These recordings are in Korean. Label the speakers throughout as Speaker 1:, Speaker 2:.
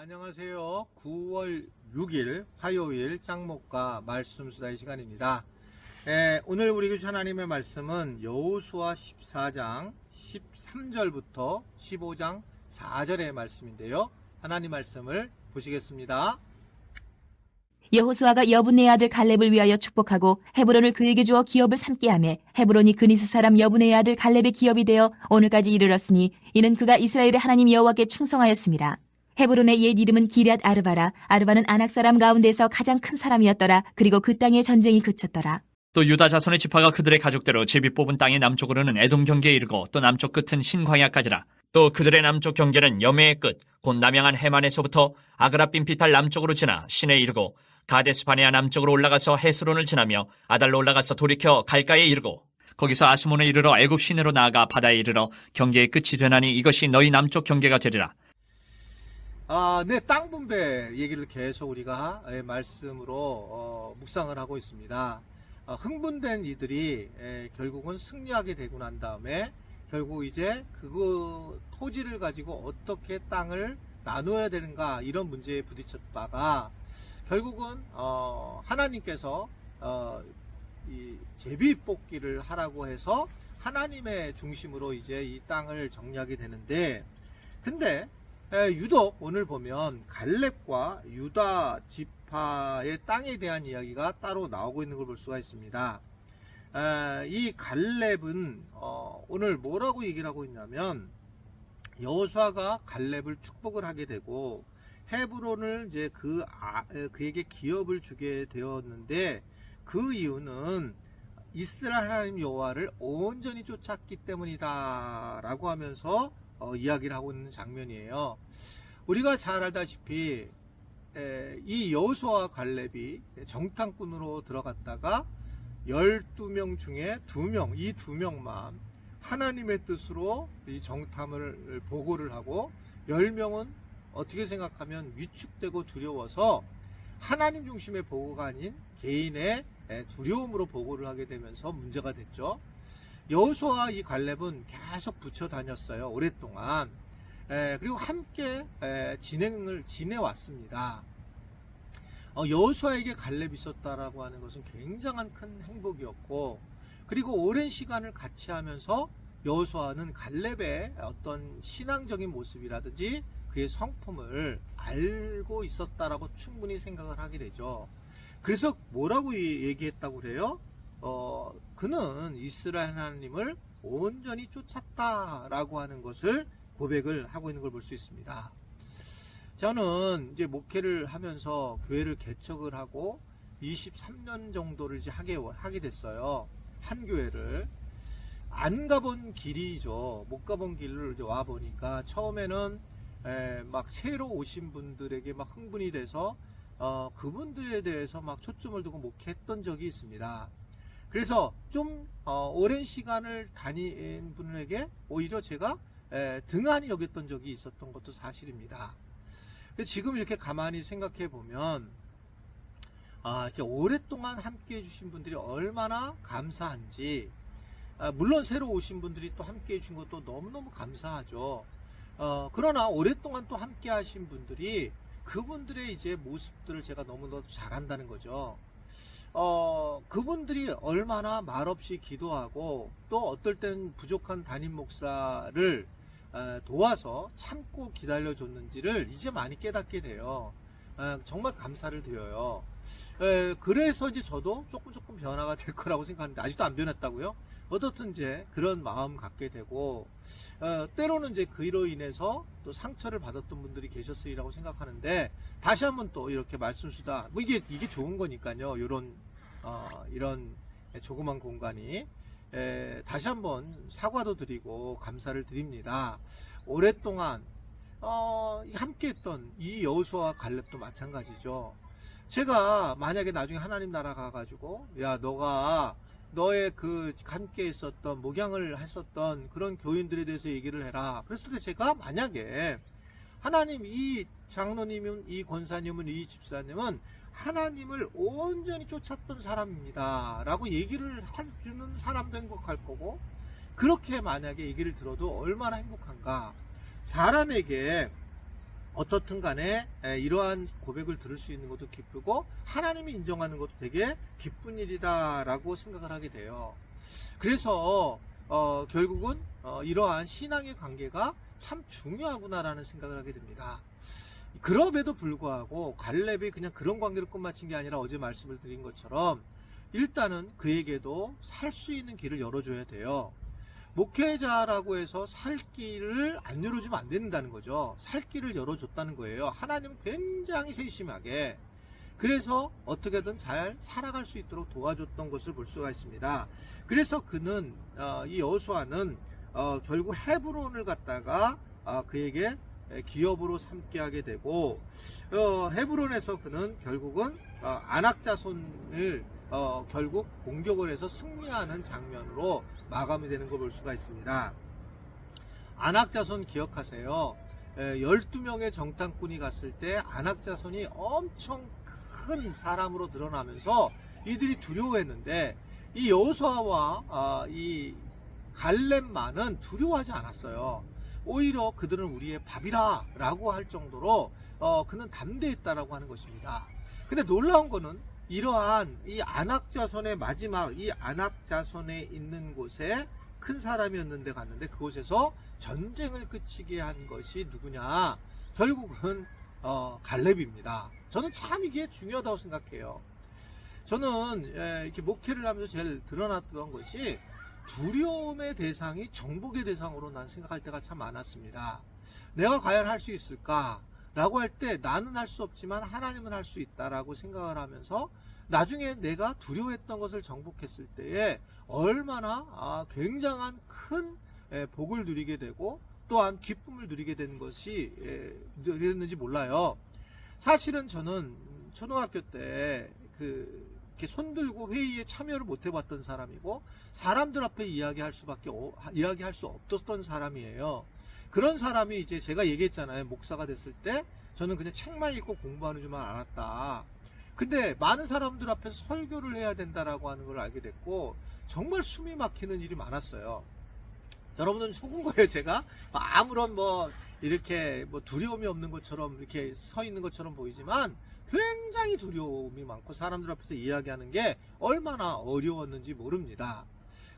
Speaker 1: 안녕하세요. 9월 6일 화요일 짱목과 말씀수다의 시간입니다. 오늘 우리 교주 하나님의 말씀은 여호수아 14장 13절부터 15장 4절의 말씀인데요. 하나님 말씀을 보시겠습니다.
Speaker 2: 여호수아가 여분의 아들 갈렙을 위하여 축복하고 헤브론을 그에게 주어 기업을 삼게 하매 헤브론이 그니스 사람 여분의 아들 갈렙의 기업이 되어 오늘까지 이르렀으니 이는 그가 이스라엘의 하나님 여호와께 충성하였습니다. 헤브론의 옛 이름은 기럇 아르바라. 아르바는 아낙 사람 가운데서 가장 큰 사람이었더라. 그리고 그 땅에 전쟁이 그쳤더라.
Speaker 3: 또 유다 자손의 지파가 그들의 가족대로 제비 뽑은 땅의 남쪽으로는 에돔 경계에 이르고 또 남쪽 끝은 신광야까지라. 또 그들의 남쪽 경계는 여매의 끝, 곧 남양한 해만에서부터 아그라빈피탈 남쪽으로 지나 신에 이르고 가데스바네아 남쪽으로 올라가서 헤스론을 지나며 아달로 올라가서 돌이켜 갈가에 이르고 거기서 아스몬에 이르러 애굽 시내로 나아가 바다에 이르러 경계의 끝이 되나니 이것이 너희 남쪽 경계가 되리라.
Speaker 1: 네, 땅 분배 얘기를 계속 우리가 말씀으로 묵상을 하고 있습니다. 흥분된 이들이 결국은 승리하게 되고 난 다음에 결국 이제 그 토지를 가지고 어떻게 땅을 나눠야 되는가 이런 문제에 부딪혔다가 결국은 하나님께서 이 제비 뽑기를 하라고 해서 하나님의 중심으로 이제 이 땅을 정리하게 되는데, 근데 유독 오늘 보면 갈렙과 유다 지파의 땅에 대한 이야기가 따로 나오고 있는 걸 볼 수가 있습니다. 이 갈렙은 오늘 뭐라고 얘기를 하고 있냐면 여호수아가 갈렙을 축복을 하게 되고 헤브론을 이제 그에게 기업을 주게 되었는데 그 이유는 이스라엘 하나님 여호와를 온전히 쫓았기 때문이다 라고 하면서 이야기를 하고 있는 장면이에요. 우리가 잘 알다시피 이 여호수아와 갈렙이 정탐꾼으로 들어갔다가 12명 중에 2명, 이 2명만 하나님의 뜻으로 이 정탐을 보고를 하고 10명은 어떻게 생각하면 위축되고 두려워서 하나님 중심의 보고가 아닌 개인의 두려움으로 보고를 하게 되면서 문제가 됐죠. 여호수아와 이 갈렙은 계속 붙여 다녔어요. 오랫동안. 그리고 함께 진행을 지내왔습니다. 여호수아에게 갈렙이 있었다라고 하는 것은 굉장한 큰 행복이었고, 그리고 오랜 시간을 같이 하면서 여호수아는 갈렙의 어떤 신앙적인 모습이라든지 그의 성품을 알고 있었다라고 충분히 생각을 하게 되죠. 그래서 뭐라고 얘기했다고 그래요? 그는 이스라엘 하나님을 온전히 쫓았다라고 하는 것을 고백을 하고 있는 걸 볼 수 있습니다. 저는 이제 목회를 하면서 교회를 개척을 하고 23년 정도를 이제 하게 됐어요. 한 교회를. 안 가본 길이죠. 못 가본 길을 이제 와 보니까 처음에는 막 새로 오신 분들에게 막 흥분이 돼서 그분들에 대해서 막 초점을 두고 목회했던 적이 있습니다. 그래서 좀 오랜 시간을 다닌 분에게 오히려 제가 등한히 여겼던 적이 있었던 것도 사실입니다. 지금 이렇게 가만히 생각해 보면 이렇게 오랫동안 함께 해주신 분들이 얼마나 감사한지, 물론 새로 오신 분들이 또 함께 해준 것도 너무너무 감사하죠. 그러나 오랫동안 또 함께 하신 분들이 그분들의 이제 모습들을 제가 너무너무 잘 안다는 거죠. 그분들이 얼마나 말없이 기도하고 또 어떨 땐 부족한 담임 목사를 도와서 참고 기다려줬는지를 이제 많이 깨닫게 돼요. 정말 감사를 드려요. 그래서 이제 저도 조금 변화가 될 거라고 생각하는데 아직도 안 변했다고요? 어떻든 이제 그런 마음 갖게 되고, 때로는 이제 그로 인해서 또 상처를 받았던 분들이 계셨으리라고 생각하는데, 다시 한번 또 이렇게 말씀수다, 뭐 이게 좋은 거니까요. 이런 조그만 공간이 다시 한번 사과도 드리고 감사를 드립니다. 오랫동안 함께했던 이 여호수아와 갈렙도 마찬가지죠. 제가 만약에 나중에 하나님 나라 가가지고 야 너가 너의 그 함께 있었던 목양을 했었던 그런 교인들에 대해서 얘기를 해라. 그랬을 때 제가 만약에 하나님, 이 장로님은, 이 권사님은, 이 집사님은 하나님을 온전히 쫓았던 사람입니다 라고 얘기를 해주는 사람도 행복할 거고, 그렇게 만약에 얘기를 들어도 얼마나 행복한가. 사람에게 어떻든 간에 이러한 고백을 들을 수 있는 것도 기쁘고 하나님이 인정하는 것도 되게 기쁜 일이다라고 생각을 하게 돼요. 그래서 결국은 이러한 신앙의 관계가 참 중요하구나라는 생각을 하게 됩니다. 그럼에도 불구하고 갈렙이 그냥 그런 관계로 끝마친 게 아니라 어제 말씀을 드린 것처럼 일단은 그에게도 살 수 있는 길을 열어줘야 돼요. 목회자라고 해서 살 길을 안 열어주면 안 된다는 거죠. 살 길을 열어줬다는 거예요. 하나님은 굉장히 세심하게. 그래서 어떻게든 잘 살아갈 수 있도록 도와줬던 것을 볼 수가 있습니다. 그래서 그는 이 여호수아는 결국 헤브론을 갖다가 그에게 기업으로 삼게 하게 되고 헤브론에서 그는 결국은 아낙 자손을 결국 공격을 해서 승리하는 장면으로 마감이 되는 걸 볼 수가 있습니다. 아낙 자손 기억하세요. 12명의 정탐꾼이 갔을 때 아낙 자손이 엄청 큰 사람으로 늘어나면서 이들이 두려워했는데 이 여호수아와 이 갈렙만은 두려워하지 않았어요. 오히려 그들은 우리의 밥이라 라고 할 정도로 그는 담대했다라고 하는 것입니다. 근데 놀라운 거는 이러한 이 아낙 자손의 마지막 이 아낙 자손에 있는 곳에 큰 사람이었는데 갔는데 그곳에서 전쟁을 그치게 한 것이 누구냐? 결국은 갈렙입니다. 저는 참 이게 중요하다고 생각해요. 저는 이렇게 목회를 하면서 제일 드러났던 것이 두려움의 대상이 정복의 대상으로 난 생각할 때가 참 많았습니다. 내가 과연 할 수 있을까? 라고 할 때 나는 할 수 없지만 하나님은 할 수 있다라고 생각을 하면서 나중에 내가 두려워했던 것을 정복했을 때에 얼마나 굉장한 큰 복을 누리게 되고 또한 기쁨을 누리게 된 것이 그랬는지 몰라요. 사실은 저는 초등학교 때 이렇게 손들고 회의에 참여를 못 해봤던 사람이고 사람들 앞에 이야기할 수 없었던 사람이에요. 그런 사람이 이제 제가 얘기했잖아요. 목사가 됐을 때 저는 그냥 책만 읽고 공부하는 줄만 알았다. 근데 많은 사람들 앞에서 설교를 해야 된다라고 하는 걸 알게 됐고 정말 숨이 막히는 일이 많았어요. 여러분은 속은 거예요. 제가 아무런 이렇게 두려움이 없는 것처럼 이렇게 서 있는 것처럼 보이지만 굉장히 두려움이 많고 사람들 앞에서 이야기하는 게 얼마나 어려웠는지 모릅니다.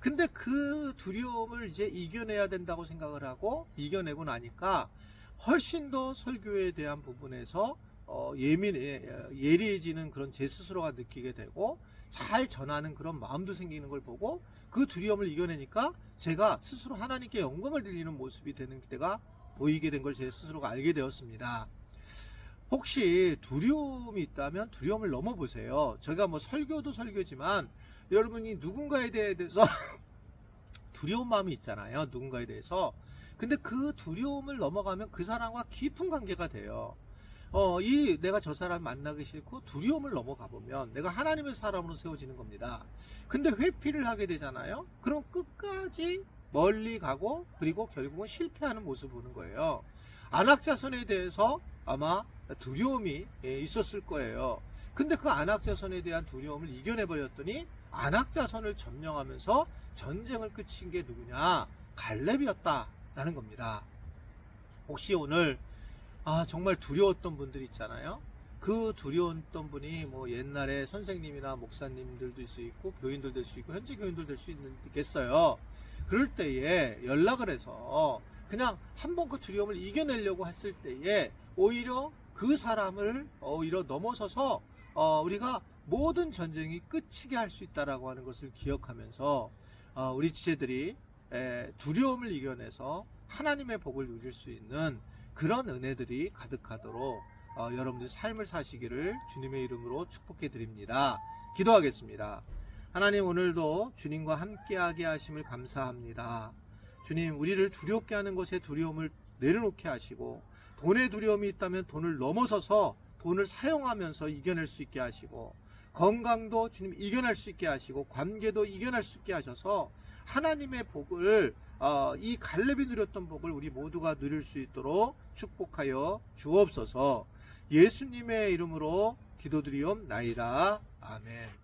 Speaker 1: 근데 그 두려움을 이제 이겨내야 된다고 생각을 하고 이겨내고 나니까 훨씬 더 설교에 대한 부분에서 예리해지는 그런 제 스스로가 느끼게 되고 잘 전하는 그런 마음도 생기는 걸 보고 그 두려움을 이겨내니까 제가 스스로 하나님께 영광을 드리는 모습이 되는 때가 보이게 된 걸 제 스스로가 알게 되었습니다. 혹시 두려움이 있다면 두려움을 넘어보세요. 제가 설교도 설교지만 여러분이 누군가에 대해서 두려운 마음이 있잖아요. 누군가에 대해서. 근데 그 두려움을 넘어가면 그 사람과 깊은 관계가 돼요. 내가 저 사람 만나기 싫고 두려움을 넘어가 보면 내가 하나님의 사람으로 세워지는 겁니다. 근데 회피를 하게 되잖아요. 그럼 끝까지 멀리 가고 그리고 결국은 실패하는 모습을 보는 거예요. 아낙 자손에 대해서 아마 두려움이 있었을 거예요. 근데 그 아낙 자손에 대한 두려움을 이겨내 버렸더니 아낙 자손을 점령하면서 전쟁을 그친 게 누구냐? 갈렙이었다라는 겁니다. 혹시 오늘 정말 두려웠던 분들 있잖아요. 그 두려웠던 분이 옛날에 선생님이나 목사님들도 될 수 있고 교인들 될 수 있고 현재 교인들 될 수 있겠어요. 그럴 때에 연락을 해서 그냥 한번 그 두려움을 이겨내려고 했을 때에 오히려 그 사람을 오히려 넘어서서 우리가 모든 전쟁이 끝이게 할 수 있다라고 하는 것을 기억하면서 우리 지체들이 두려움을 이겨내서 하나님의 복을 누릴 수 있는 그런 은혜들이 가득하도록 여러분들 삶을 사시기를 주님의 이름으로 축복해 드립니다. 기도하겠습니다. 하나님, 오늘도 주님과 함께하게 하심을 감사합니다. 주님, 우리를 두렵게 하는 것에 두려움을 내려놓게 하시고 돈의 두려움이 있다면 돈을 넘어서서 돈을 사용하면서 이겨낼 수 있게 하시고 건강도 주님 이겨낼 수 있게 하시고 관계도 이겨낼 수 있게 하셔서 하나님의 복을 이 갈렙이 누렸던 복을 우리 모두가 누릴 수 있도록 축복하여 주옵소서. 예수님의 이름으로 기도드리옵나이다. 아멘.